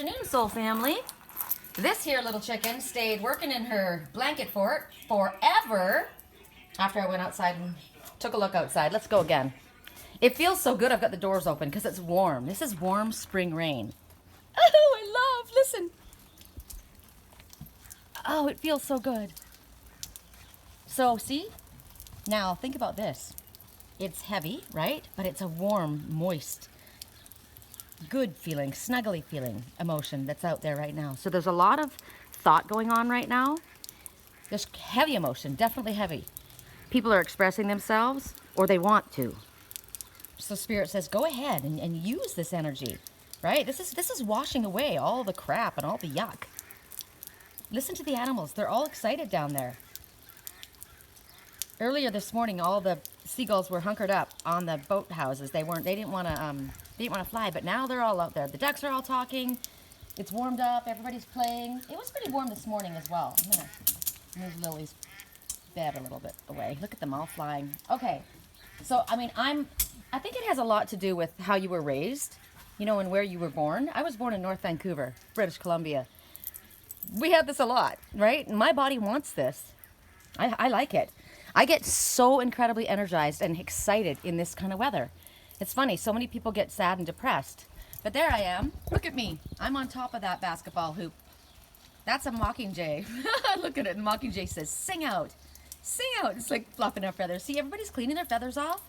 afternoon, soul family. This here little chicken stayed working in her blanket fort forever after I went outside and took a look outside. Let's go again. It feels so good I've got the doors open because it's warm. This is warm spring rain. Oh, I love, listen. Oh, it feels so good. So, see? Now, think about this. It's heavy, right? But it's a warm, moist, good feeling, snuggly feeling emotion that's out there right now. So there's a lot of thought going on right now. There's heavy emotion, definitely heavy. People are expressing themselves, or they want to. So Spirit says, go ahead and use this energy, right? This is washing away all the crap and all the yuck. Listen to the animals. They're all excited down there. Earlier this morning, all the seagulls were hunkered up on the boat houses. They didn't want to fly, but now they're all out there. The ducks are all talking. It's warmed up. Everybody's playing. It was pretty warm this morning as well. I'm gonna move Lily's bed a little bit away. Look at them all flying. Okay, so I mean, I think it has a lot to do with how you were raised, you know, and where you were born. I was born in North Vancouver, British Columbia. We have this a lot, right? And my body wants this. I like it. I get so incredibly energized and excited in this kind of weather. It's funny, so many people get sad and depressed. But there I am. Look at me. I'm on top of that basketball hoop. That's a mockingjay. Look at it. And mockingjay says, sing out. Sing out. It's like fluffing our feathers. See, everybody's cleaning their feathers off.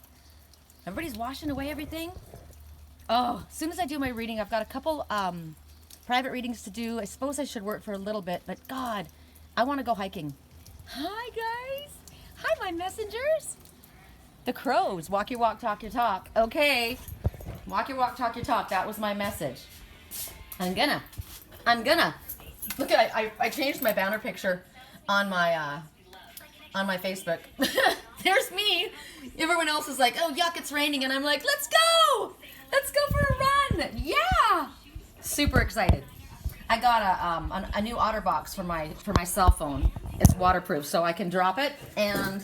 Everybody's washing away everything. Oh, as soon as I do my reading, I've got a couple private readings to do. I suppose I should work for a little bit, but God, I want to go hiking. Hi, guys. Hi, my messengers. The crows. Walk your walk, talk your talk. Okay. Walk your walk, talk your talk. That was my message. I'm gonna. Look at I changed my banner picture on my Facebook. There's me. Everyone else is like, oh yuck, it's raining, and I'm like, let's go. Let's go for a run. Yeah. Super excited. I got a new OtterBox for my cell phone. It's waterproof, so I can drop it, and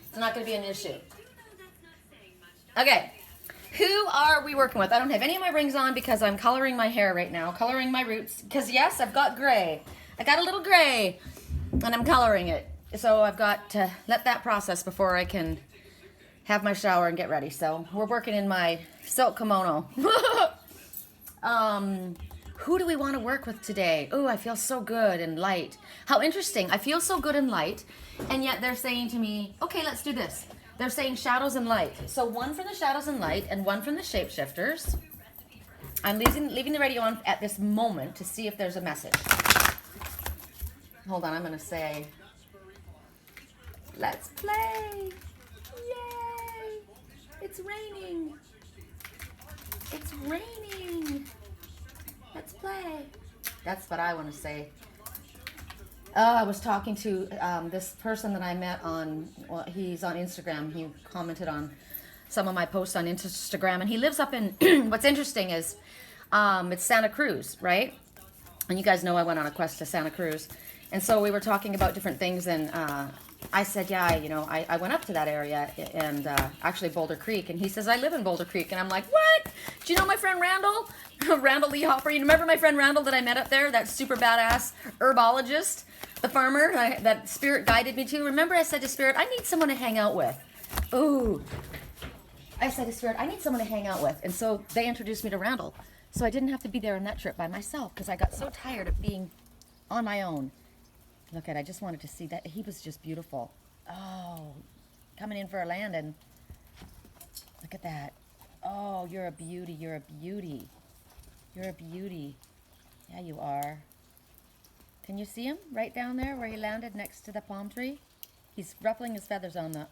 it's not going to be an issue. Okay, who are we working with? I don't have any of my rings on because I'm coloring my hair right now, coloring my roots. Because yes, I've got gray. I got a little gray, and I'm coloring it. So I've got to let that process before I can have my shower and get ready. So we're working in my silk kimono. Who do we want to work with today? Oh, I feel so good and light. How interesting. I feel so good and light, and yet they're saying to me, okay, let's do this. They're saying shadows and light. So one from the shadows and light and one from the shapeshifters. I'm leaving the radio on at this moment to see if there's a message. Hold on, I'm going to say, let's play. Yay. It's raining. It's raining. Let's play. That's what I want to say. I was talking to this person that I met on, well, he's on Instagram. He commented on some of my posts on Instagram, and he lives up in, what's interesting is, it's Santa Cruz, right? And you guys know I went on a quest to Santa Cruz. And so we were talking about different things, and I said, yeah, I went up to that area, and actually Boulder Creek, and he says, I live in Boulder Creek, and I'm like, what? Do you know my friend Randall? Randall Lee Hopper. You remember my friend Randall that I met up there, that super badass herbologist, the farmer that Spirit guided me to? Remember I said to Spirit, I need someone to hang out with. Ooh. I said to Spirit, I need someone to hang out with, and so they introduced me to Randall, so I didn't have to be there on that trip by myself, because I got so tired of being on my own. Look I just wanted to see that. He was just beautiful. Oh, coming in for a landing. Look at that. Oh, you're a beauty. You're a beauty. You're a beauty. Yeah, you are. Can you see him right down there where he landed next to the palm tree? He's ruffling his feathers on the...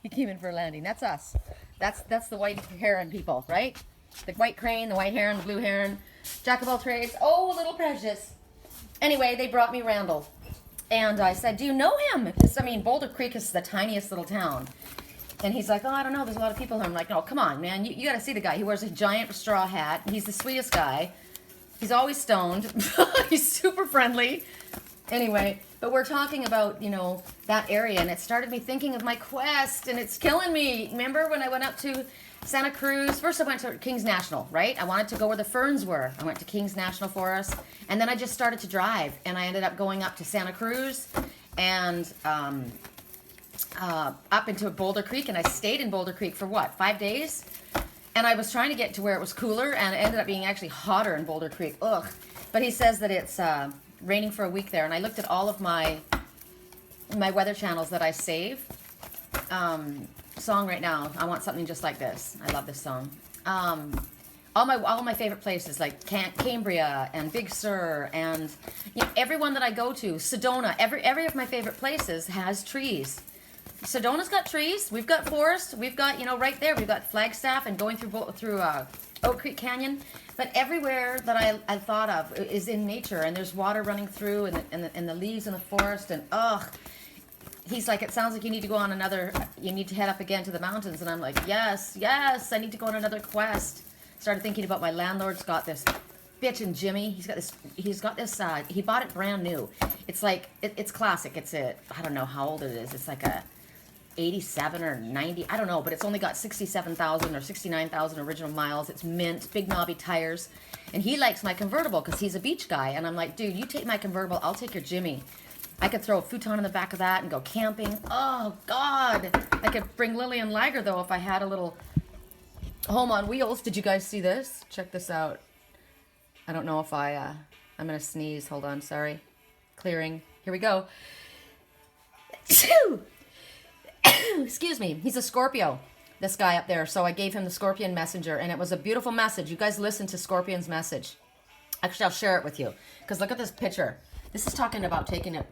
He came in for a landing. That's us. That's the white heron people, right? The white crane, the white heron, the blue heron. Jack of all trades. Oh, little precious. Anyway, they brought me Randall, and I said, do you know him? Boulder Creek is the tiniest little town. And he's like, oh, I don't know, there's a lot of people here. I'm like, no, come on, man, you got to see the guy. He wears a giant straw hat. He's the sweetest guy. He's always stoned. He's super friendly. Anyway, but we're talking about, that area, and it started me thinking of my quest, and it's killing me. Remember when I went up to Santa Cruz. First I went to Kings National, right? I wanted to go where the ferns were. I went to Kings National Forest. And then I just started to drive. And I ended up going up to Santa Cruz and up into Boulder Creek. And I stayed in Boulder Creek for what, 5 days? And I was trying to get to where it was cooler. And it ended up being actually hotter in Boulder Creek. Ugh. But he says that it's raining for a week there. And I looked at all of my weather channels that I save. Song right now, I want something just like this. I love this song. All my favorite places like Cambria and Big Sur and everyone that I go to, Sedona, every of my favorite places has trees. Sedona's got trees. We've got forest. We've got right there. We've got Flagstaff and going through Oak Creek Canyon. But everywhere that I thought of is in nature, and there's water running through, and the leaves in the forest, and he's like, it sounds like you need to go on you need to head up again to the mountains. And I'm like, yes, I need to go on another quest. Started thinking about my landlord's got this bitchin' Jimmy. He's got this, he bought it brand new. It's like, it's classic. I don't know how old it is. It's like a 87 or 90, I don't know, but it's only got 67,000 or 69,000 original miles. It's mint, big knobby tires. And he likes my convertible because he's a beach guy. And I'm like, dude, you take my convertible, I'll take your Jimmy. I could throw a futon in the back of that and go camping. Oh, God. I could bring Lillian Lager, though, if I had a little home on wheels. Did you guys see this? Check this out. I don't know if I'm going to sneeze. Hold on. Sorry. Clearing. Here we go. Excuse me. He's a Scorpio, this guy up there. So I gave him the Scorpion messenger, and it was a beautiful message. You guys listen to Scorpion's message. Actually, I'll share it with you, because look at this picture. This is talking about kicking ass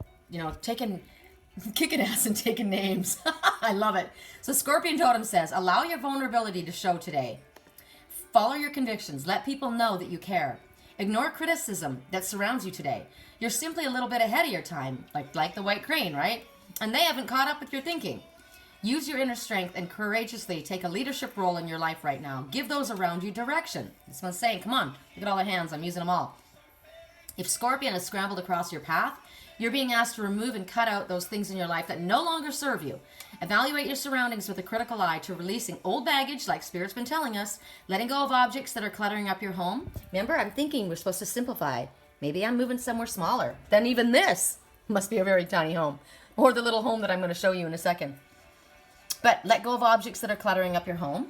and taking names. I love it. So Scorpion Totem says, allow your vulnerability to show today. Follow your convictions. Let people know that you care. Ignore criticism that surrounds you today. You're simply a little bit ahead of your time, like the white crane, right? And they haven't caught up with your thinking. Use your inner strength and courageously take a leadership role in your life right now. Give those around you direction. This one's saying, come on, look at all the hands. I'm using them all. If Scorpion has scrambled across your path, you're being asked to remove and cut out those things in your life that no longer serve you. Evaluate your surroundings with a critical eye to releasing old baggage, like Spirit's been telling us, letting go of objects that are cluttering up your home. Remember, I'm thinking we're supposed to simplify. Maybe I'm moving somewhere smaller than even this. Must be a very tiny home. Or the little home that I'm going to show you in a second. But let go of objects that are cluttering up your home.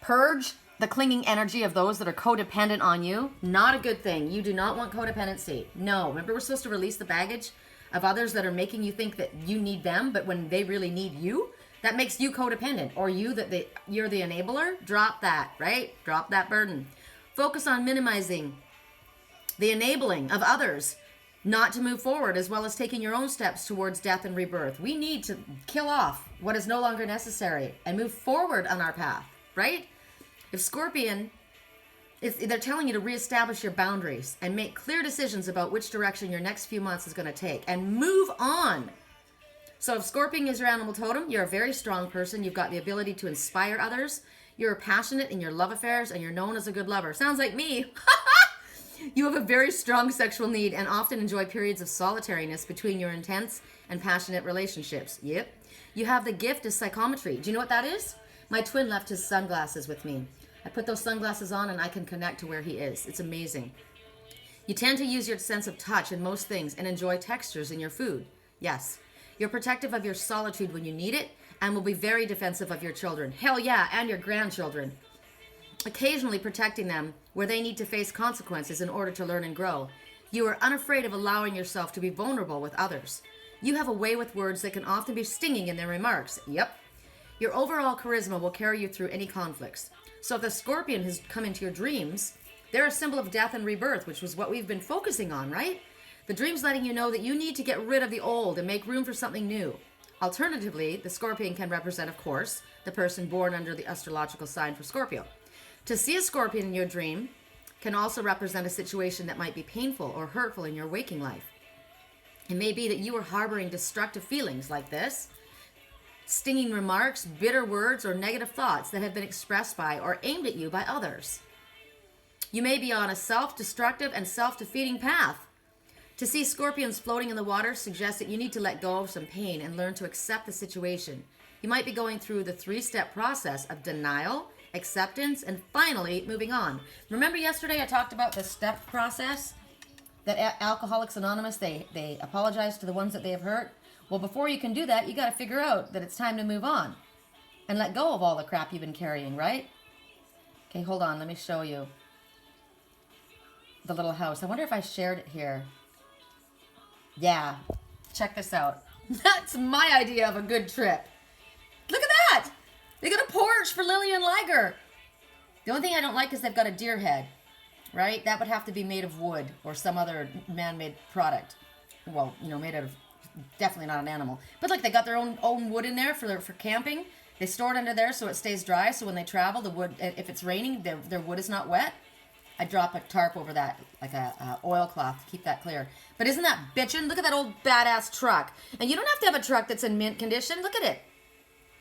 Purge the clinging energy of those that are codependent on you. Not a good thing. You do not want codependency. No. Remember, we're supposed to release the baggage of others that are making you think that you need them, but when they really need you, that makes you codependent. Or you're the enabler. Drop that, right? Drop that burden. Focus on minimizing the enabling of others not to move forward, as well as taking your own steps towards death and rebirth. We need to kill off what is no longer necessary and move forward on our path, right? If Scorpion, they're telling you to reestablish your boundaries and make clear decisions about which direction your next few months is going to take and move on. So if Scorpion is your animal totem, you're a very strong person. You've got the ability to inspire others. You're passionate in your love affairs, and you're known as a good lover. Sounds like me. You have a very strong sexual need and often enjoy periods of solitariness between your intense and passionate relationships. Yep. You have the gift of psychometry. Do you know what that is? My twin left his sunglasses with me. I put those sunglasses on and I can connect to where he is. It's amazing. You tend to use your sense of touch in most things and enjoy textures in your food. Yes. You're protective of your solitude when you need it and will be very defensive of your children. Hell yeah, and your grandchildren. Occasionally protecting them where they need to face consequences in order to learn and grow. You are unafraid of allowing yourself to be vulnerable with others. You have a way with words that can often be stinging in their remarks. Yep. Your overall charisma will carry you through any conflicts. So if the Scorpion has come into your dreams, they're a symbol of death and rebirth, which was what we've been focusing on, right? The dream's letting you know that you need to get rid of the old and make room for something new. Alternatively, the Scorpion can represent, of course, the person born under the astrological sign for Scorpio. To see a Scorpion in your dream can also represent a situation that might be painful or hurtful in your waking life. It may be that you are harboring destructive feelings like this, stinging remarks, bitter words, or negative thoughts that have been expressed by or aimed at you by others. You may be on a self-destructive and self-defeating path. To see scorpions floating in the water suggests that you need to let go of some pain and learn to accept the situation. You might be going through the 3-step process of denial, acceptance, and finally moving on. Remember yesterday I talked about the step process? That Alcoholics Anonymous, they apologize to the ones that they have hurt. Well, before you can do that, you got to figure out that it's time to move on and let go of all the crap you've been carrying, right? Okay, hold on. Let me show you the little house. I wonder if I shared it here. Yeah, check this out. That's my idea of a good trip. Look at that. They got a porch for Lily and Liger. The only thing I don't like is they've got a deer head, right? That would have to be made of wood or some other man-made product. Well, you know, made out of, definitely not an animal. But look, they got their own wood in there for camping. They store it under there so it stays dry. So when they travel, the wood, if it's raining, their wood is not wet. I drop a tarp over that, like a oilcloth to keep that clear. But isn't that bitchin'? Look at that old badass truck. And you don't have to have a truck that's in mint condition. Look at it.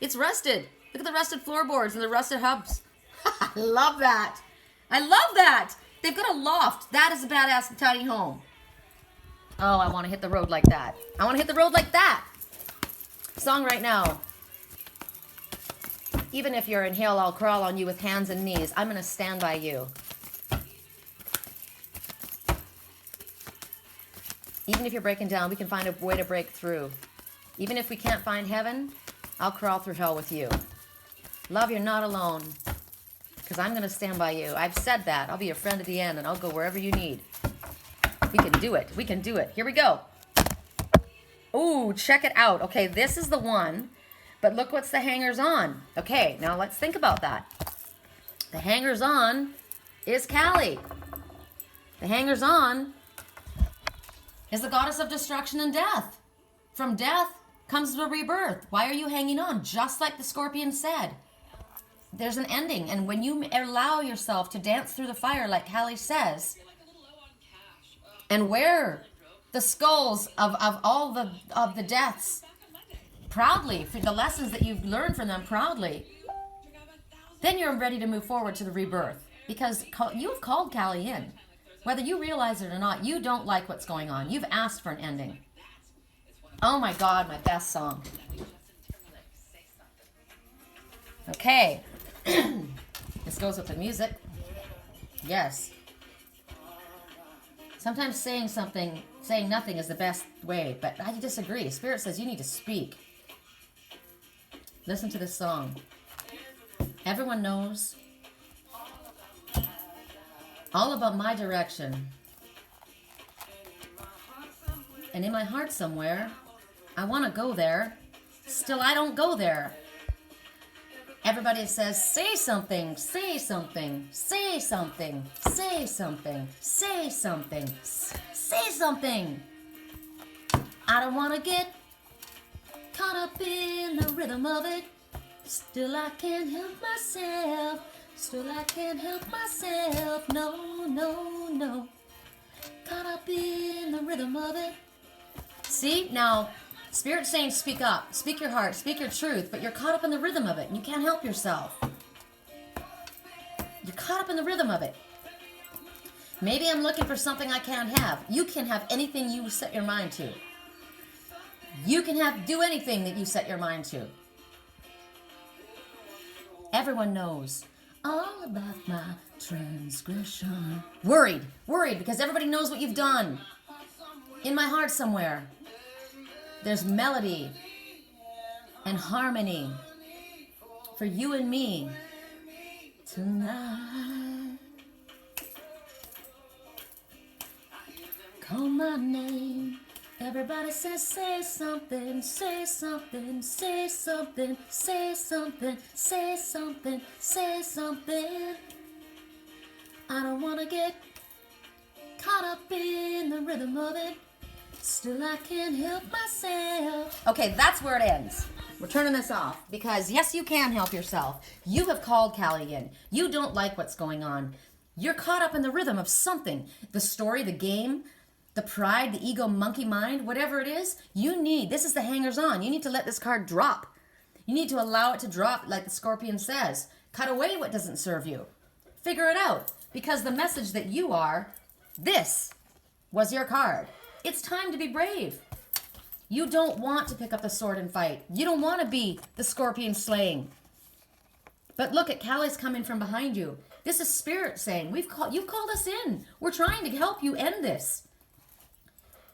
It's rusted. Look at the rusted floorboards and the rusted hubs. I love that. I love that. They've got a loft. That is a badass tiny home. Oh, I want to hit the road like that. I want to hit the road like that. Song right now. Even if you're in hell, I'll crawl on you with hands and knees. I'm going to stand by you. Even if you're breaking down, we can find a way to break through. Even if we can't find heaven, I'll crawl through hell with you. Love, you're not alone. Because I'm going to stand by you. I've said that. I'll be your friend at the end, and I'll go wherever you need. We can do it. We can do it. Here we go. Ooh, check it out. Okay, this is the one. But look what's the hangers on. Okay, now let's think about that. The hangers on is Kali. The hangers on is the goddess of destruction and death. From death comes the rebirth. Why are you hanging on? Just like the scorpion said. There's an ending. And when you allow yourself to dance through the fire, like Kali says, and wear the skulls of all the deaths proudly, for the lessons that you've learned from them proudly, then you're ready to move forward to the rebirth. Because you've called Kali in. Whether you realize it or not, you don't like what's going on. You've asked for an ending. Oh my God, my best song. Okay. This goes with the music. Yes. Sometimes saying nothing is the best way, but I disagree. Spirit says you need to speak. Listen to this song. Everyone knows all about my direction. And in my heart somewhere, I want to go there. Still, I don't go there. Everybody says, say something, say something, say something, say something, say something, say something. I don't want to get caught up in the rhythm of it. Still, I can't help myself. Still, I can't help myself. No, no, no. Caught up in the rhythm of it. See, now, Spirit's saying speak up. Speak your heart. Speak your truth. But you're caught up in the rhythm of it. And you can't help yourself. You're caught up in the rhythm of it. Maybe I'm looking for something I can't have. You can have anything you set your mind to. You can do anything that you set your mind to. Everyone knows all about my transgression. Worried because everybody knows what you've done. In my heart somewhere, there's melody and harmony for you and me tonight. Call my name. Everybody says, say something, say something, say something, say something, say something, say something. I don't want to get caught up in the rhythm of it. Still, I can't help myself. Okay, that's where it ends. We're turning this off because, yes, you can help yourself. You have called Kali in. You don't like what's going on. You're caught up in the rhythm of something. The story, the game, the pride, the ego, monkey mind, whatever it is, this is the hangers on. You need to let this card drop. You need to allow it to drop like the scorpion says. Cut away what doesn't serve you. Figure it out. Because the message that you are, this was your card. It's time to be brave. You don't want to pick up the sword and fight. You don't want to be the scorpion slaying. But look at Callie's coming from behind you. This is Spirit saying, you've called us in. We're trying to help you end this.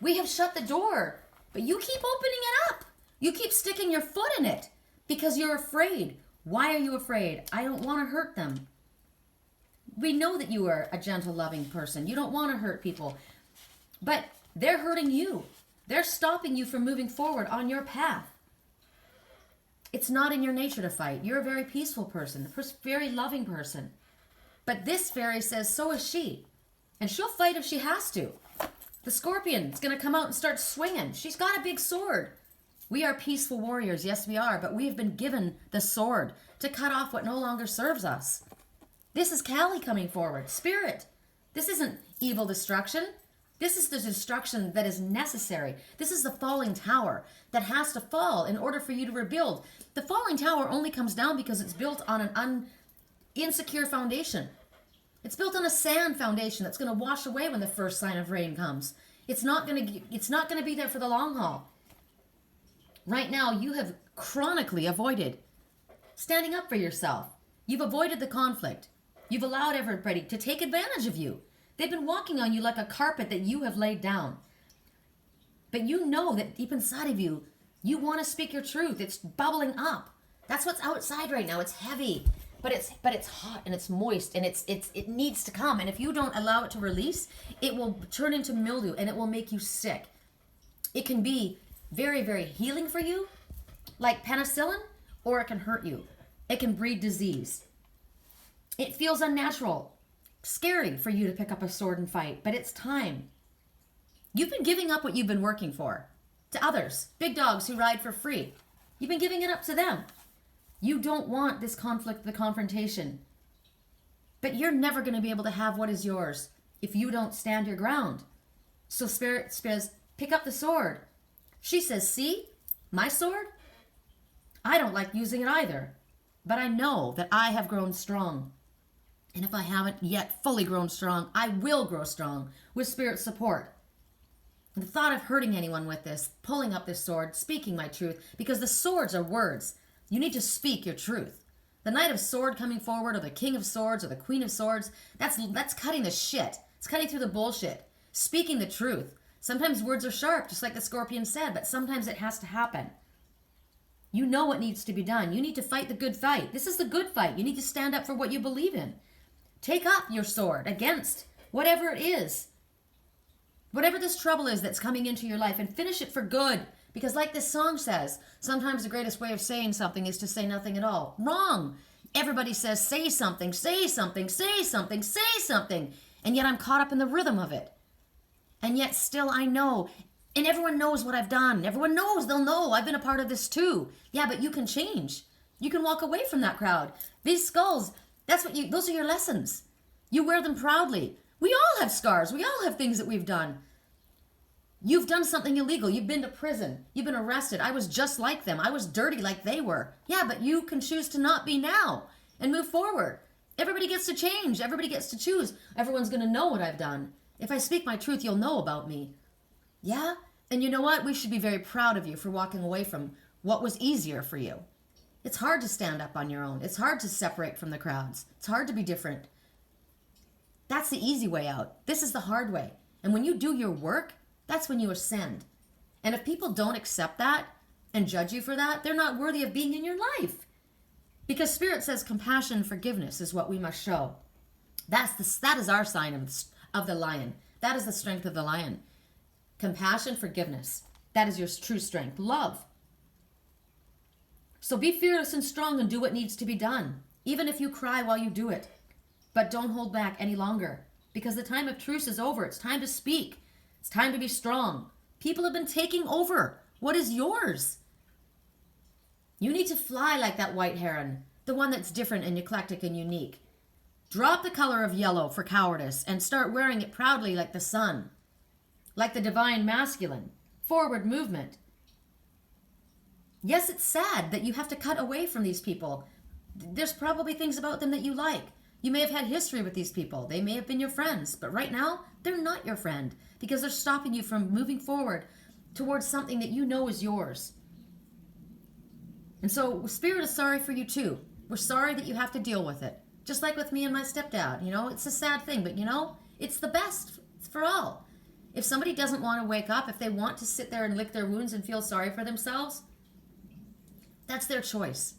We have shut the door, but you keep opening it up. You keep sticking your foot in it because you're afraid. Why are you afraid? I don't want to hurt them. We know that you are a gentle, loving person. You don't want to hurt people, but they're hurting you. They're stopping you from moving forward on your path. It's not in your nature to fight. You're a very peaceful person, a very loving person. But this fairy says so is she. And she'll fight if she has to. The scorpion's going to come out and start swinging. She's got a big sword. We are peaceful warriors. Yes, we are. But we have been given the sword to cut off what no longer serves us. This is Callie coming forward. Spirit. This isn't evil destruction. This is the destruction that is necessary. This is the falling tower that has to fall in order for you to rebuild. The falling tower only comes down because it's built on an insecure foundation. It's built on a sand foundation that's going to wash away when the first sign of rain comes. It's not going to be there for the long haul. Right now, you have chronically avoided standing up for yourself. You've avoided the conflict. You've allowed everybody to take advantage of you. They've been walking on you like a carpet that you have laid down. But you know that deep inside of you, you want to speak your truth. It's bubbling up. That's what's outside right now. It's heavy, but it's hot and it's moist and it needs to come. And if you don't allow it to release, it will turn into mildew and it will make you sick. It can be very, very healing for you, like penicillin, or it can hurt you. It can breed disease. It feels unnatural, scary for you to pick up a sword and fight, but it's time. You've been giving up what you've been working for to others, big dogs who ride for free. You've been giving it up to them. You don't want this conflict, the confrontation. But you're never going to be able to have what is yours if you don't stand your ground. So Spirit says, pick up the sword. She says, see, my sword? I don't like using it either, but I know that I have grown strong. And if I haven't yet fully grown strong, I will grow strong with Spirit's support. And the thought of hurting anyone with this, pulling up this sword, speaking my truth, because the swords are words. You need to speak your truth. The Knight of Sword coming forward, or the King of Swords, or the Queen of Swords, that's cutting the shit. It's cutting through the bullshit. Speaking the truth. Sometimes words are sharp, just like the Scorpion said, but sometimes it has to happen. You know what needs to be done. You need to fight the good fight. This is the good fight. You need to stand up for what you believe in. Take up your sword against whatever it is. Whatever this trouble is that's coming into your life, and finish it for good. Because like this song says, sometimes the greatest way of saying something is to say nothing at all. Wrong. Everybody says, say something, say something, say something, say something. And yet I'm caught up in the rhythm of it. And yet still I know. And everyone knows what I've done. Everyone knows. They'll know. I've been a part of this too. Yeah, but you can change. You can walk away from that crowd. These skulls, those are your lessons. You wear them proudly. We all have scars. We all have things that we've done. You've done something illegal. You've been to prison. You've been arrested. I was just like them. I was dirty like they were. Yeah, but you can choose to not be now and move forward. Everybody gets to change. Everybody gets to choose. Everyone's going to know what I've done. If I speak my truth, you'll know about me. Yeah? And you know what? We should be very proud of you for walking away from what was easier for you. It's hard to stand up on your own. It's hard to separate from the crowds. It's hard to be different. That's the easy way out. This is the hard way. And when you do your work, that's when you ascend. And if people don't accept that and judge you for that, they're not worthy of being in your life. Because Spirit says compassion and forgiveness is what we must show. That is our sign of the lion. That is the strength of the lion. Compassion, forgiveness. That is your true strength. Love. So be fearless and strong and do what needs to be done. Even if you cry while you do it. But don't hold back any longer. Because the time of truce is over. It's time to speak. It's time to be strong. People have been taking over what is yours. You need to fly like that white heron, the one that's different and eclectic and unique. Drop the color of yellow for cowardice and start wearing it proudly like the sun, like the divine masculine. Forward movement. Yes, it's sad that you have to cut away from these people. There's probably things about them that you like. You may have had history with these people. They may have been your friends, but right now, they're not your friend because they're stopping you from moving forward towards something that you know is yours. And so Spirit is sorry for you too. We're sorry that you have to deal with it. Just like with me and my stepdad, you know, it's a sad thing, but you know, it's the best for all. If somebody doesn't want to wake up, if they want to sit there and lick their wounds and feel sorry for themselves, that's their choice.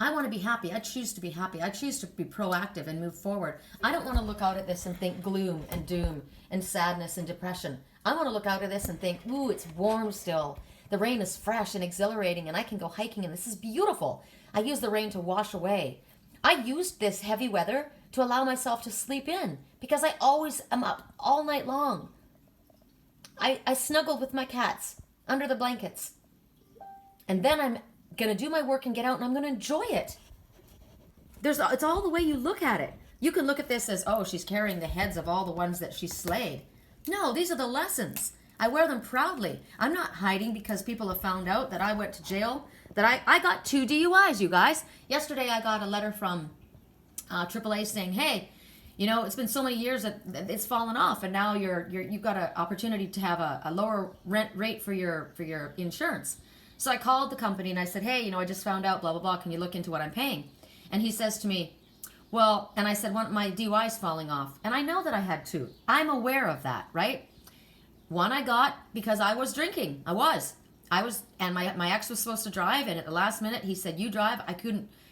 I want to be happy. I choose to be happy. I choose to be proactive and move forward. I don't want to look out at this and think gloom and doom and sadness and depression. I want to look out at this and think, ooh, it's warm still. The rain is fresh and exhilarating, and I can go hiking, and this is beautiful. I use the rain to wash away. I used this heavy weather to allow myself to sleep in because I always am up all night long. I snuggled with my cats under the blankets. And then I'm going to do my work and get out, and I'm going to enjoy it. It's all the way you look at it. You can look at this as, oh, she's carrying the heads of all the ones that she slayed. No, these are the lessons. I wear them proudly. I'm not hiding because people have found out that I went to jail, that I got 2 DUIs, you guys. Yesterday I got a letter from AAA saying, hey, you know, it's been so many years that it's fallen off, and now you've got an opportunity to have a lower rent rate for your insurance. So I called the company and I said, hey, you know, I just found out, blah, blah, blah. Can you look into what I'm paying? And he says to me, well, and I said, my DUI's falling off. And I know that I had 2. I'm aware of that, right? One I got because I was drinking. I was, and my ex was supposed to drive, and at the last minute he said, you drive.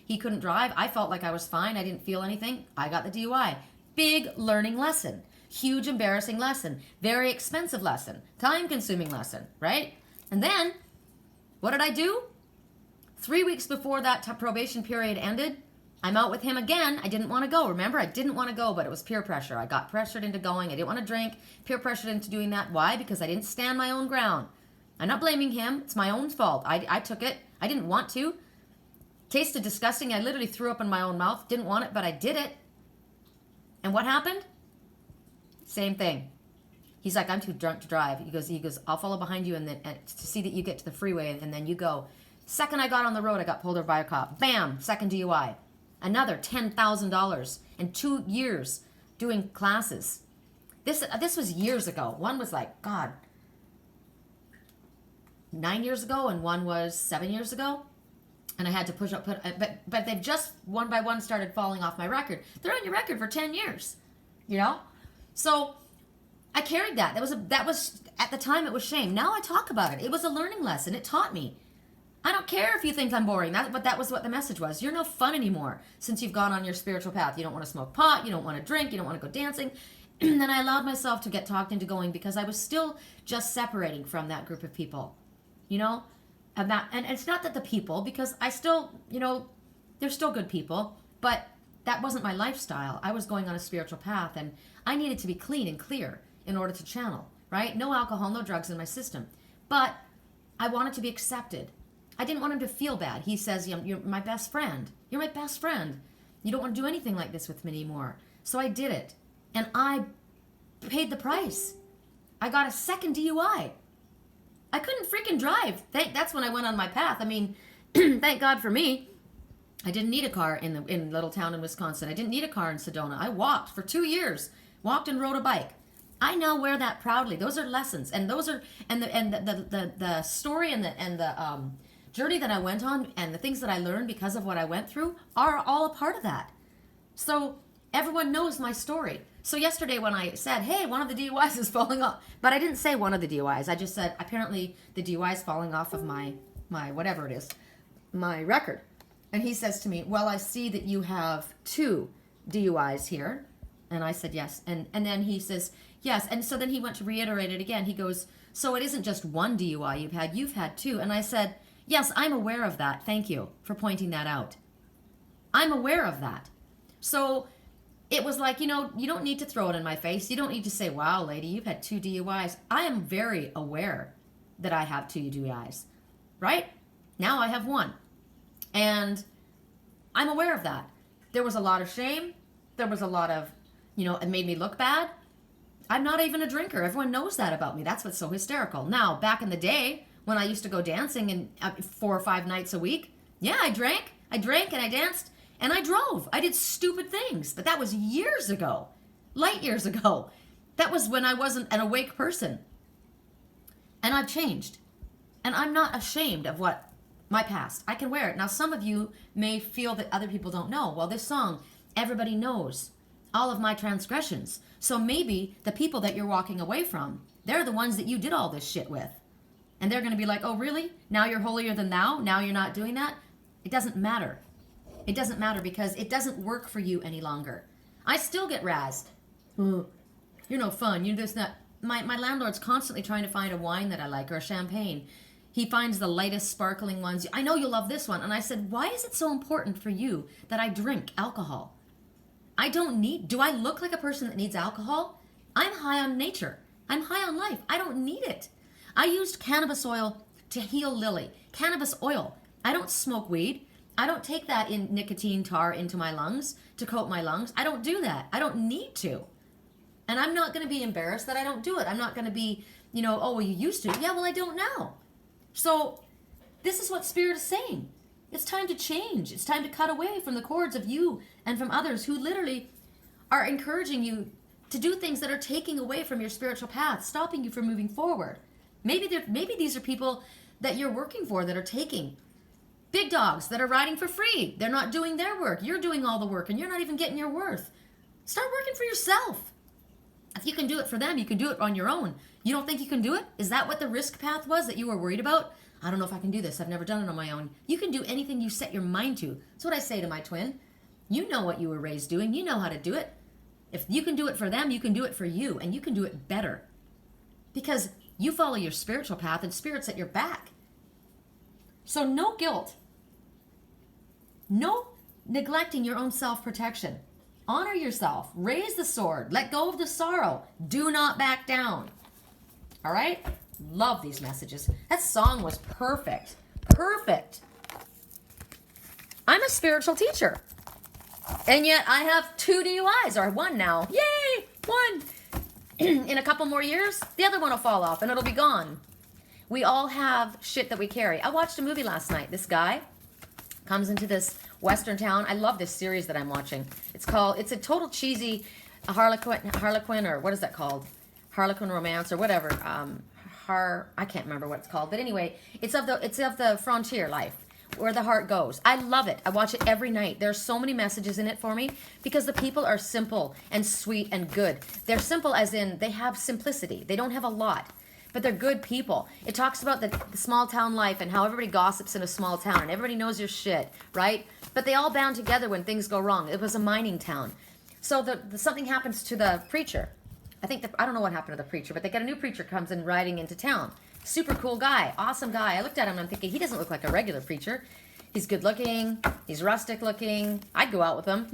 He couldn't drive. I felt like I was fine. I didn't feel anything. I got the DUI. Big learning lesson. Huge embarrassing lesson. Very expensive lesson. Time-consuming lesson, right? And then, what did I do? 3 weeks before that probation period ended, I'm out with him again. I didn't want to go. Remember, I didn't want to go, but it was peer pressure. I got pressured into going. I didn't want to drink. Peer pressured into doing that. Why? Because I didn't stand my own ground. I'm not blaming him. It's my own fault. I took it. I didn't want to. Tasted disgusting. I literally threw up in my own mouth. Didn't want it, but I did it. And what happened? Same thing. He's like, I'm too drunk to drive. He goes, I'll follow behind you and to see that you get to the freeway, and then you go. Second I got on the road, I got pulled over by a cop. Bam, second DUI. Another $10,000 in 2 years doing classes. This was years ago. One was like, God, 9 years ago, and one was 7 years ago. And I had to but they've just one by one started falling off my record. They're on your record for 10 years, you know? So I carried that. That was at the time it was shame. Now I talk about it. It was a learning lesson. It taught me. I don't care if you think I'm boring. But that was what the message was. You're no fun anymore since you've gone on your spiritual path. You don't want to smoke pot. You don't want to drink. You don't want to go dancing. And then I allowed myself to get talked into going because I was still just separating from that group of people, you know? And it's not that the people, because I still, you know, they're still good people, but that wasn't my lifestyle. I was going on a spiritual path, and I needed to be clean and clear in order to channel, right? No alcohol, no drugs in my system. But I wanted to be accepted. I didn't want him to feel bad. He says, you're my best friend. You're my best friend. You don't want to do anything like this with me anymore. So I did it. And I paid the price. I got a second DUI. I couldn't freaking drive. That's when I went on my path. I mean, thank God for me. I didn't need a car in little town in Wisconsin. I didn't need a car in Sedona. I walked for 2 years. Walked and rode a bike. I now wear that proudly. Those are lessons, and those are the story and the journey that I went on and the things that I learned because of what I went through are all a part of that. So everyone knows my story. So yesterday when I said, hey, one of the DUIs is falling off, but I didn't say one of the DUIs. I just said, apparently the DUI is falling off of my whatever it is, my record. And he says to me, well, I see that you have 2 DUIs here. And I said, yes. And then he says, yes. And so then he went to reiterate it again. He goes, so it isn't just 1 DUI you've had 2. And I said, yes, I'm aware of that. Thank you for pointing that out. I'm aware of that. So it was like, you know, you don't need to throw it in my face. You don't need to say, wow, lady, you've had 2 DUIs. I am very aware that I have 2 DUIs, right? Now I have 1. And I'm aware of that. There was a lot of shame. There was a lot of, you know, it made me look bad. I'm not even a drinker. Everyone knows that about me. That's what's so hysterical. Now, back in the day when I used to go dancing and 4 or 5 nights a week, yeah, I drank and I danced. And I drove. I did stupid things. But that was years ago. Light years ago. That was when I wasn't an awake person. And I've changed. And I'm not ashamed of what my past. I can wear it. Now, some of you may feel that other people don't know. Well, this song, everybody knows all of my transgressions. So maybe the people that you're walking away from, they're the ones that you did all this shit with. And they're going to be like, oh, really? Now you're holier than thou? Now you're not doing that? It doesn't matter. It doesn't matter because it doesn't work for you any longer. I still get razzed. Oh, you're no fun. You this, that. My landlord's constantly trying to find a wine that I like or a champagne. He finds the lightest sparkling ones. I know you'll love this one. And I said, why is it so important for you that I drink alcohol? I don't need, do I look like a person that needs alcohol? I'm high on nature. I'm high on life. I don't need it. I used cannabis oil to heal Lily. Cannabis oil. I don't smoke weed. I don't take that in nicotine tar into my lungs to coat my lungs. I don't do that. I don't need to. And I'm not going to be embarrassed that I don't do it. I'm not going to be, oh, well, you used to. Yeah, well, I don't now. So this is what Spirit is saying. It's time to change. It's time to cut away from the cords of you and from others who literally are encouraging you to do things that are taking away from your spiritual path, stopping you from moving forward. Maybe these are people that you're working for that are taking big dogs that are riding for free. They're not doing their work. You're doing all the work and you're not even getting your worth. Start working for yourself. If you can do it for them, you can do it on your own. You don't think you can do it? Is that what the risk path was that you were worried about? I don't know if I can do this. I've never done it on my own. You can do anything you set your mind to. That's what I say to my twin. You know what you were raised doing. You know how to do it. If you can do it for them, you can do it for you, and you can do it better. Because you follow your spiritual path, and Spirit's at your back. So no guilt. No neglecting your own self-protection. Honor yourself. Raise the sword. Let go of the sorrow. Do not back down. All right? Love these messages. That song was perfect. Perfect. I'm a spiritual teacher. And yet I have 2 DUIs, or 1 now. Yay! 1. In a couple more years, the other one will fall off and it'll be gone. We all have shit that we carry. I watched a movie last night. This guy comes into this Western town. I love this series that I'm watching. It's a total cheesy Harlequin, or what is that called? Harlequin romance or whatever. I can't remember what it's called. But anyway, it's of the frontier life, where the heart goes. I love it. I watch it every night. There's so many messages in it for me because the people are simple and sweet and good. They're simple as in they have simplicity. They don't have a lot, but they're good people. It talks about the small town life and how everybody gossips in a small town and everybody knows your shit, right? But they all band together when things go wrong. It was a mining town. So something happens to the preacher. I don't know what happened to the preacher, but they get a new preacher comes in riding into town. Super cool guy, awesome guy. I looked at him and I'm thinking, he doesn't look like a regular preacher. He's good looking, he's rustic looking. I'd go out with him,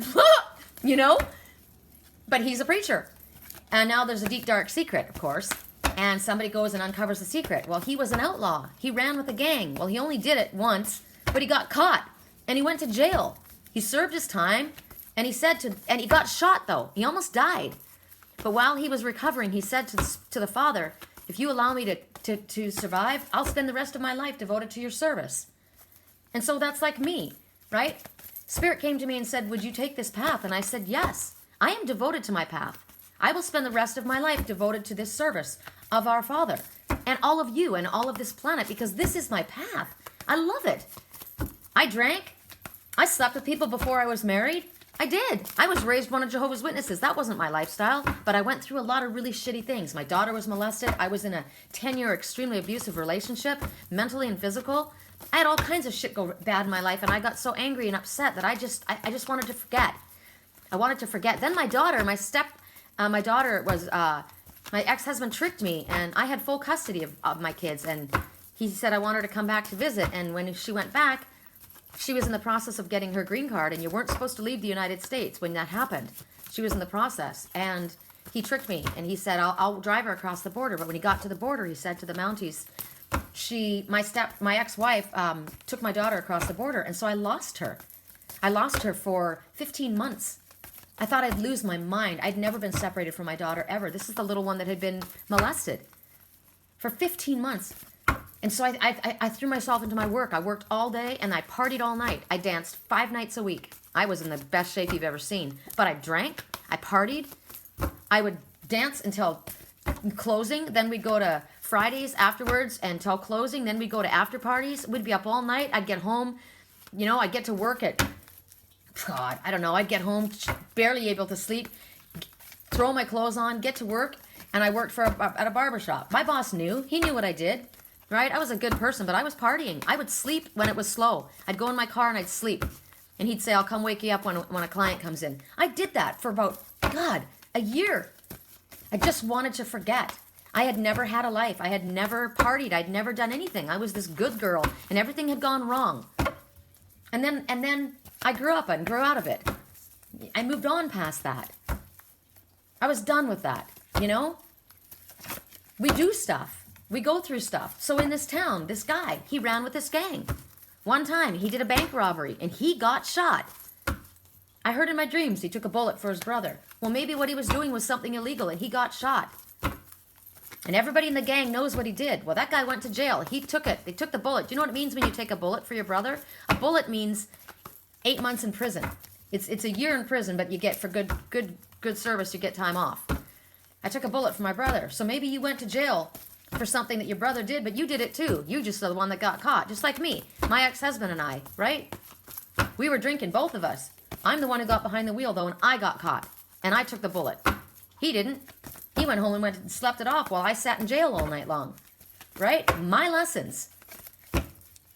But he's a preacher. And now there's a deep, dark secret, of course. And somebody goes and uncovers the secret. Well, he was an outlaw. He ran with a gang. Well, he only did it once, but he got caught. And he went to jail. He served his time, and he got shot, though. He almost died. But while he was recovering, he said to the father, if you allow me to survive, I'll spend the rest of my life devoted to your service. And so that's like me, right? Spirit came to me and said, would you take this path? And I said, yes, I am devoted to my path. I will spend the rest of my life devoted to this service of our Father and all of you and all of this planet because this is my path. I love it. I drank. I slept with people before I was married. I did. I was raised one of Jehovah's Witnesses. That wasn't my lifestyle, but I went through a lot of really shitty things. My daughter was molested. I was in a 10-year extremely abusive relationship, mentally and physical. I had all kinds of shit go bad in my life, and I got so angry and upset that I just wanted to forget. I wanted to forget. Then my daughter, my ex-husband tricked me, and I had full custody of my kids, and he said I want her to come back to visit, and when she went back, she was in the process of getting her green card, and you weren't supposed to leave the United States when that happened. She was in the process, and he tricked me, and he said, I'll drive her across the border. But when he got to the border, he said to the Mounties, my ex-wife took my daughter across the border, and so I lost her. I lost her for 15 months. I thought I'd lose my mind. I'd never been separated from my daughter ever. This is the little one that had been molested for 15 months. And so I threw myself into my work. I worked all day and I partied all night. I danced 5 nights a week. I was in the best shape you've ever seen. But I drank, I partied. I would dance until closing. Then we'd go to Fridays afterwards until closing. Then we'd go to after parties. We'd be up all night. I'd get home. You know, I'd get to work at, God, I don't know. I'd get home, barely able to sleep, throw my clothes on, get to work. And I worked at a barbershop. My boss knew. He knew what I did, right? I was a good person, but I was partying. I would sleep when it was slow. I'd go in my car and I'd sleep. And he'd say, I'll come wake you up when a client comes in. I did that for about, God, a year. I just wanted to forget. I had never had a life. I had never partied. I'd never done anything. I was this good girl, and everything had gone wrong. And then I grew up and grew out of it. I moved on past that. I was done with that, you know? We do stuff. We go through stuff. So in this town, this guy, he ran with this gang. One time, he did a bank robbery, and he got shot. I heard in my dreams he took a bullet for his brother. Well, maybe what he was doing was something illegal, and he got shot. And everybody in the gang knows what he did. Well, that guy went to jail. He took it. They took the bullet. Do you know what it means when you take a bullet for your brother? A bullet means 8 months in prison. It's a year in prison, but you get, for good service, you get time off. I took a bullet for my brother. So maybe you went to jail for something that your brother did, but you did it too. You just are the one that got caught, just like me. My ex-husband and I, right? We were drinking, both of us. I'm the one who got behind the wheel, though, and I got caught. And I took the bullet. He didn't. He went home and went and slept it off while I sat in jail all night long. Right? My lessons.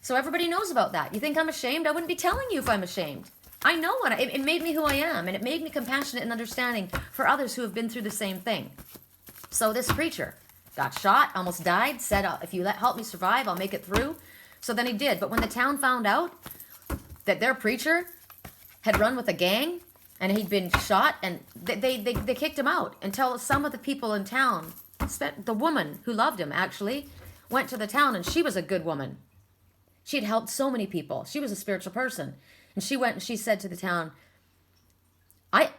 So everybody knows about that. You think I'm ashamed? I wouldn't be telling you if I'm ashamed. I know it made me who I am, and it made me compassionate and understanding for others who have been through the same thing. So this preacher got shot, almost died, said, if you help me survive, I'll make it through. So then he did. But when the town found out that their preacher had run with a gang and he'd been shot, and they kicked him out until some of the people in town, the woman who loved him actually, went to the town, and she was a good woman. She had helped so many people. She was a spiritual person. And she went and she said to the town,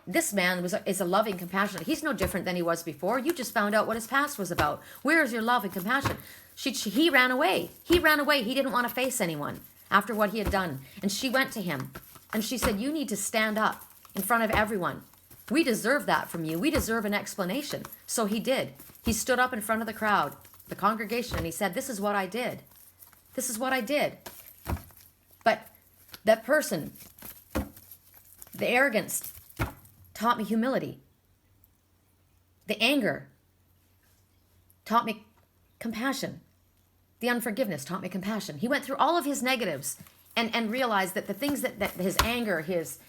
this man is a loving, compassionate. He's no different than he was before. You just found out what his past was about. Where is your love and compassion? He ran away. He ran away. He didn't want to face anyone after what he had done. And she went to him and she said, you need to stand up in front of everyone. We deserve that from you. We deserve an explanation. So he did. He stood up in front of the crowd, the congregation, and he said, this is what I did. This is what I did. But that person, the arrogance, taught me humility. The anger taught me compassion. The unforgiveness taught me compassion. He went through all of his negatives and realized that the things that his anger, his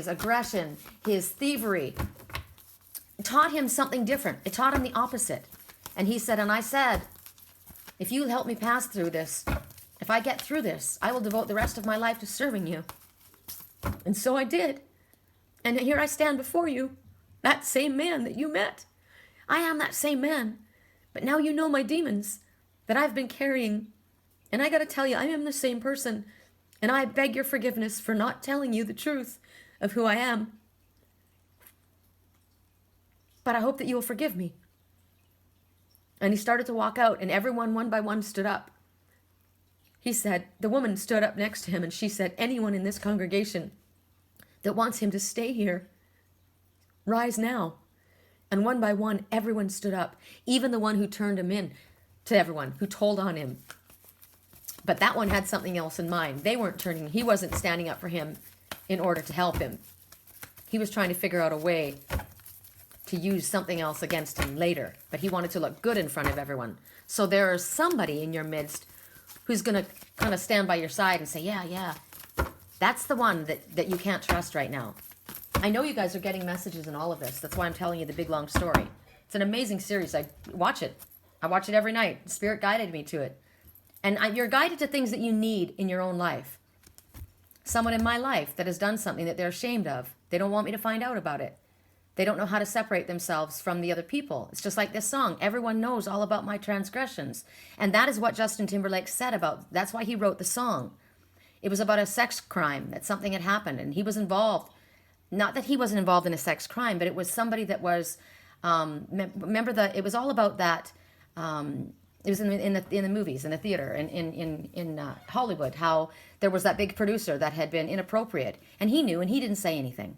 aggression, his thievery, taught him something different. It taught him the opposite. And he said, and I said, if you help me pass through this, if I get through this, I will devote the rest of my life to serving you. And so I did. And here I stand before you, that same man that you met. I am that same man. But now you know my demons that I've been carrying. And I got to tell you, I am the same person. And I beg your forgiveness for not telling you the truth of who I am. But I hope that you will forgive me. And he started to walk out, and everyone one by one stood up. He said, the woman stood up next to him, and she said, anyone in this congregation that wants him to stay here, rise now. And one by one, everyone stood up, even the one who turned him in to everyone, who told on him. But that one had something else in mind. He wasn't standing up for him in order to help him. He was trying to figure out a way to use something else against him later, but he wanted to look good in front of everyone. So there is somebody in your midst who's going to kind of stand by your side and say, yeah, that's the one that you can't trust right now. I know you guys are getting messages in all of this. That's why I'm telling you the big, long story. It's an amazing series. I watch it. I watch it every night. Spirit guided me to it. And you're guided to things that you need in your own life. Someone in my life that has done something that they're ashamed of. They don't want me to find out about it. They don't know how to separate themselves from the other people. It's just like this song. Everyone knows all about my transgressions. And that is what Justin Timberlake said about, that's why he wrote the song. It was about a sex crime, that something had happened, and he was involved. Not that he wasn't involved in a sex crime, but it was somebody that was, it was all about that, it was in the movies, in the theater, in Hollywood, how there was that big producer that had been inappropriate. And he knew, and he didn't say anything.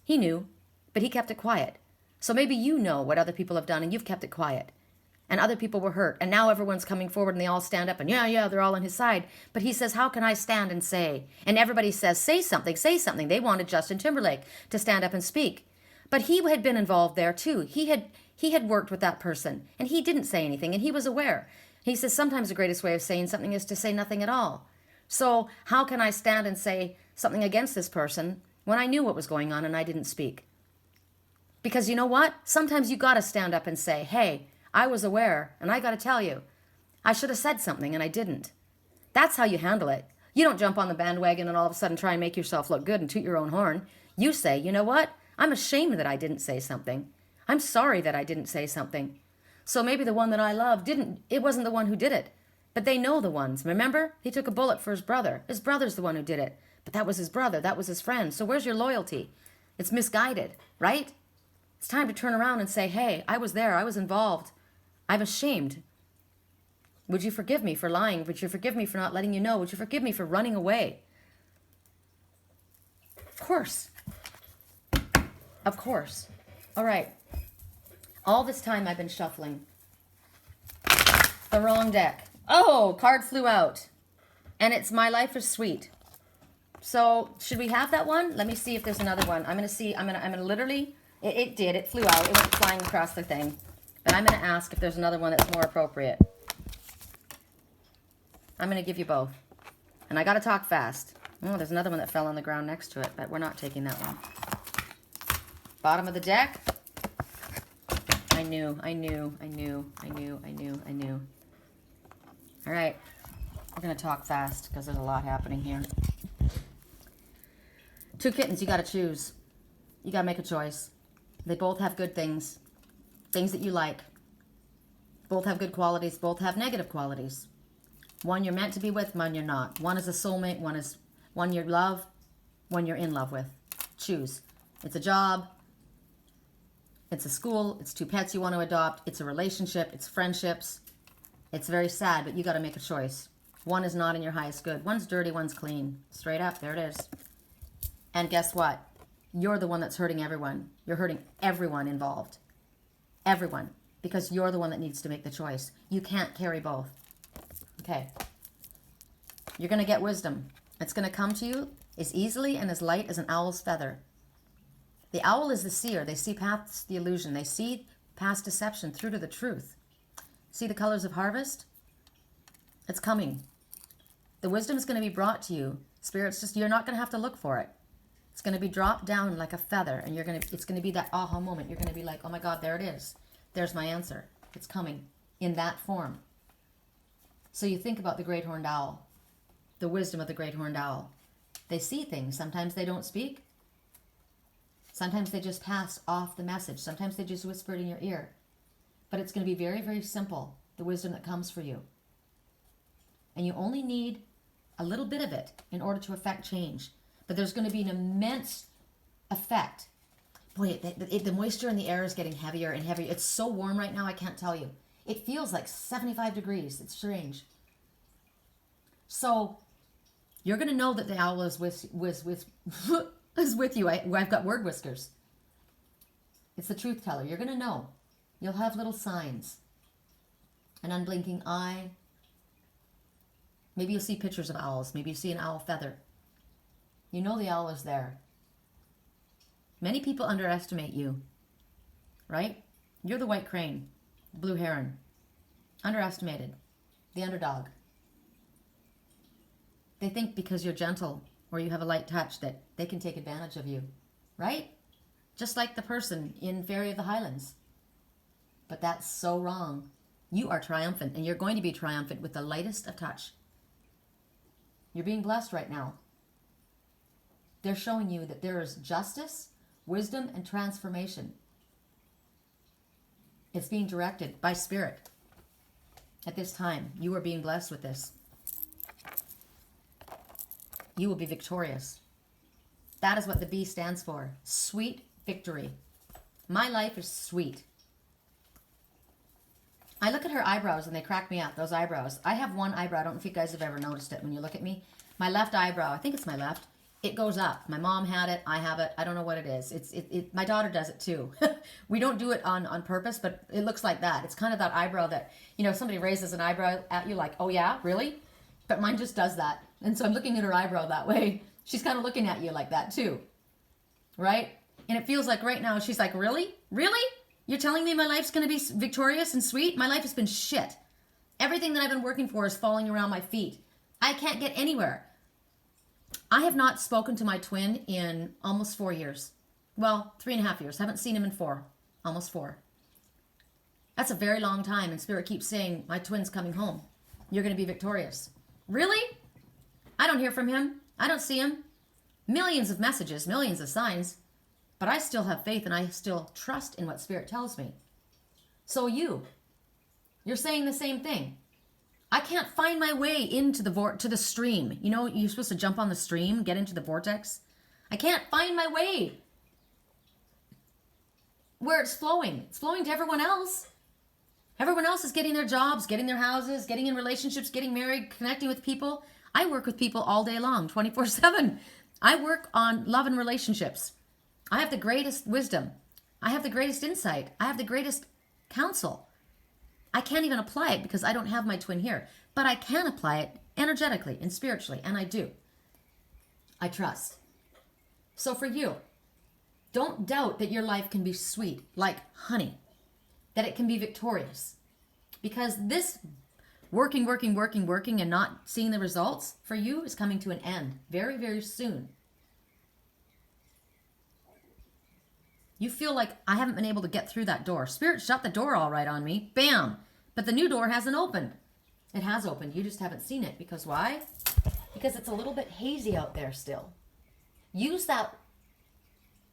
He knew, but he kept it quiet. So maybe you know what other people have done and you've kept it quiet. And other people were hurt. And now everyone's coming forward and they all stand up and yeah, they're all on his side. But he says, how can I stand and say? And everybody says, say something, say something. They wanted Justin Timberlake to stand up and speak. But he had been involved there too. He had worked with that person and he didn't say anything and he was aware. He says sometimes the greatest way of saying something is to say nothing at all. So how can I stand and say something against this person when I knew what was going on and I didn't speak? Because you know what? Sometimes you got to stand up and say, hey, I was aware, and I got to tell you, I should have said something, and I didn't. That's how you handle it. You don't jump on the bandwagon and all of a sudden try and make yourself look good and toot your own horn. You say, you know what? I'm ashamed that I didn't say something. I'm sorry that I didn't say something. So maybe the one that I love it wasn't the one who did it. But they know the ones. Remember? He took a bullet for his brother. His brother's the one who did it. But that was his brother. That was his friend. So where's your loyalty? It's misguided, right? It's time to turn around and say, hey, I was there. I was involved. I'm ashamed. Would you forgive me for lying? Would you forgive me for not letting you know? Would you forgive me for running away? Of course. Of course. All right. All this time I've been shuffling. The wrong deck. Oh, card flew out. And it's My Life is Sweet. So should we have that one? Let me see if there's another one. I'm going to see. I'm going to literally, it did. It flew out. It went flying across the thing. But I'm going to ask if there's another one that's more appropriate. I'm going to give you both. And I got to talk fast. Oh, there's another one that fell on the ground next to it, but we're not taking that one. Bottom of the deck. I knew. All right. We're going to talk fast because there's a lot happening here. Two kittens, you got to choose. You got to make a choice. They both have good things. Things that you like. Both have good qualities. Both have negative qualities. One you're meant to be with, one you're not. One is a soulmate. One you love. One you're in love with. Choose. It's a job. It's a school. It's two pets you want to adopt. It's a relationship. It's friendships. It's very sad, but you got to make a choice. One is not in your highest good. One's dirty, one's clean. Straight up, there it is. And guess what? You're the one that's hurting everyone. You're hurting everyone involved. Everyone. Because you're the one that needs to make the choice. You can't carry both. Okay. You're going to get wisdom. It's going to come to you as easily and as light as an owl's feather. The owl is the seer. They see past the illusion. They see past deception through to the truth. See the colors of harvest? It's coming. The wisdom is going to be brought to you. Spirit's you're not going to have to look for it. It's going to be dropped down like a feather, and it's going to be that aha moment. You're going to be like, oh my God, there it is. There's my answer. It's coming in that form. So you think about the great horned owl, the wisdom of the great horned owl. They see things. Sometimes they don't speak. Sometimes they just pass off the message. Sometimes they just whisper it in your ear. But it's going to be very, very simple, the wisdom that comes for you. And you only need a little bit of it in order to affect change. But there's going to be an immense effect. Boy, the moisture in the air is getting heavier and heavier. It's so warm right now, I can't tell you. It feels like 75 degrees. It's strange. So you're going to know that the owl is with you. I've got word whiskers. It's the truth teller. You're going to know. You'll have little signs. An unblinking eye. Maybe you'll see pictures of owls. Maybe you see an owl feather. You know the owl is there. Many people underestimate you, right? You're the white crane, blue heron. Underestimated. The underdog. They think because you're gentle or you have a light touch that they can take advantage of you, right? Just like the person in Faery of the Highlands. But that's so wrong. You are triumphant, and you're going to be triumphant with the lightest of touch. You're being blessed right now. They're showing you that there is justice, wisdom, and transformation. It's being directed by Spirit. At this time, you are being blessed with this. You will be victorious. That is what the B stands for. Sweet victory. My life is sweet. I look at her eyebrows and they crack me up, those eyebrows. I have one eyebrow. I don't know if you guys have ever noticed it when you look at me. My left eyebrow, I think it's my left, it goes up. My mom had it. I have it. I don't know what it is. My daughter does it too. We don't do it on purpose, but it looks like that. It's kind of that eyebrow that, you know, somebody raises an eyebrow at you like, oh yeah, really? But mine just does that. And so I'm looking at her eyebrow that way. She's kind of looking at you like that too. Right? And it feels like right now she's like, really? Really? You're telling me my life's going to be victorious and sweet? My life has been shit. Everything that I've been working for is falling around my feet. I can't get anywhere. I have not spoken to my twin in almost 4 years. Well, 3.5 years. Haven't seen him in 4. Almost 4. That's a very long time. And Spirit keeps saying, my twin's coming home. You're going to be victorious. Really? I don't hear from him. I don't see him. Millions of messages, millions of signs. But I still have faith and I still trust in what Spirit tells me. So you're saying the same thing. I can't find my way into the stream. You know, you're supposed to jump on the stream, get into the vortex. I can't find my way where it's flowing. It's flowing to everyone else. Everyone else is getting their jobs, getting their houses, getting in relationships, getting married, connecting with people. I work with people all day long, 24/7. I work on love and relationships. I have the greatest wisdom. I have the greatest insight. I have the greatest counsel. I can't even apply it because I don't have my twin here. But I can apply it energetically and spiritually, and I do. I trust. So for you, don't doubt that your life can be sweet, like honey, that it can be victorious. Because this working, and not seeing the results for you is coming to an end very, very soon. You feel like I haven't been able to get through that door. Spirit shut the door all right on me. Bam! But the new door hasn't opened. It has opened. You just haven't seen it. Because why? Because it's a little bit hazy out there still. Use that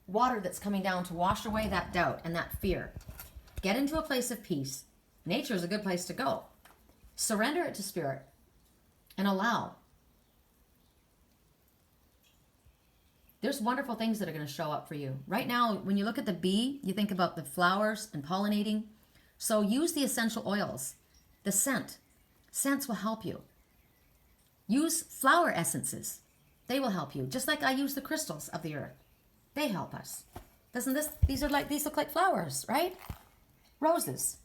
water that's coming down to wash away that doubt and that fear. Get into a place of peace. Nature is a good place to go. Surrender it to Spirit and allow. There's wonderful things that are going to show up for you. Right now, when you look at the bee, you think about the flowers and pollinating. So use the essential oils, the scent. Scents will help you. Use flower essences. They will help you. Just like I use the crystals of the earth. They help us. These look like flowers, right? Roses.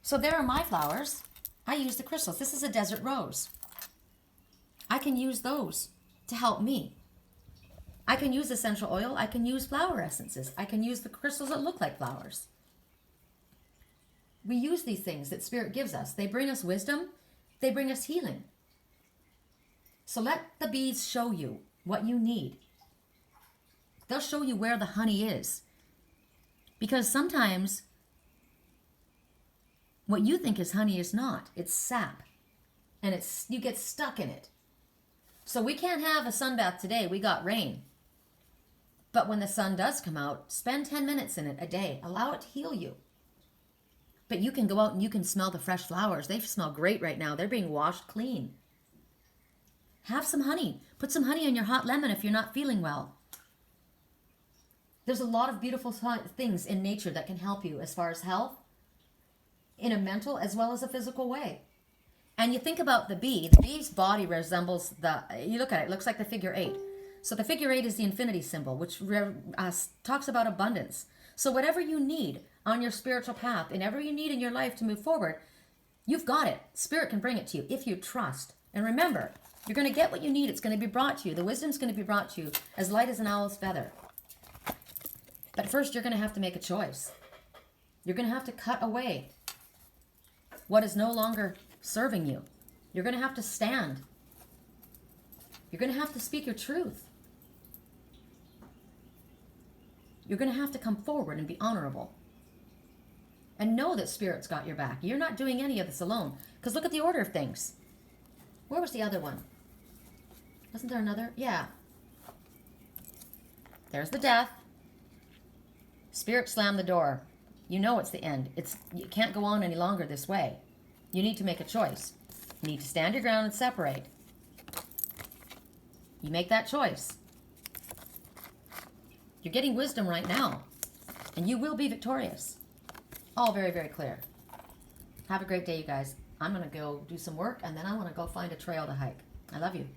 So there are my flowers. I use the crystals. This is a desert rose. I can use those to help me. I can use essential oil. I can use flower essences. I can use the crystals that look like flowers. We use these things that Spirit gives us. They bring us wisdom. They bring us healing. So let the bees show you what you need. They'll show you where the honey is. Because sometimes what you think is honey is not. It's sap. And you get stuck in it. So we can't have a sunbath today. We got rain. But when the sun does come out, spend 10 minutes in it a day. Allow it to heal you. But you can go out and you can smell the fresh flowers. They smell great right now. They're being washed clean. Have some honey. Put some honey on your hot lemon if you're not feeling well. There's a lot of beautiful things in nature that can help you as far as health, in a mental as well as a physical way. And you think about the bee. The bee's body resembles you look at it, it looks like the figure 8. So the figure 8 is the infinity symbol, which talks about abundance. So whatever you need on your spiritual path, and whatever you need in your life to move forward, you've got it. Spirit can bring it to you if you trust. And remember, you're going to get what you need. It's going to be brought to you. The wisdom's going to be brought to you as light as an owl's feather. But first, you're going to have to make a choice. You're going to have to cut away what is no longer serving you. You're going to have to stand. You're going to have to speak your truth. You're going to have to come forward and be honorable. And know that Spirit's got your back. You're not doing any of this alone. Because look at the order of things. Where was the other one? Wasn't there another? Yeah. There's the death. Spirit slammed the door. You know it's the end. You can't go on any longer this way. You need to make a choice. You need to stand your ground and separate. You make that choice. You're getting wisdom right now. And you will be victorious. All very, very clear. Have a great day, you guys. I'm going to go do some work, and then I want to go find a trail to hike. I love you.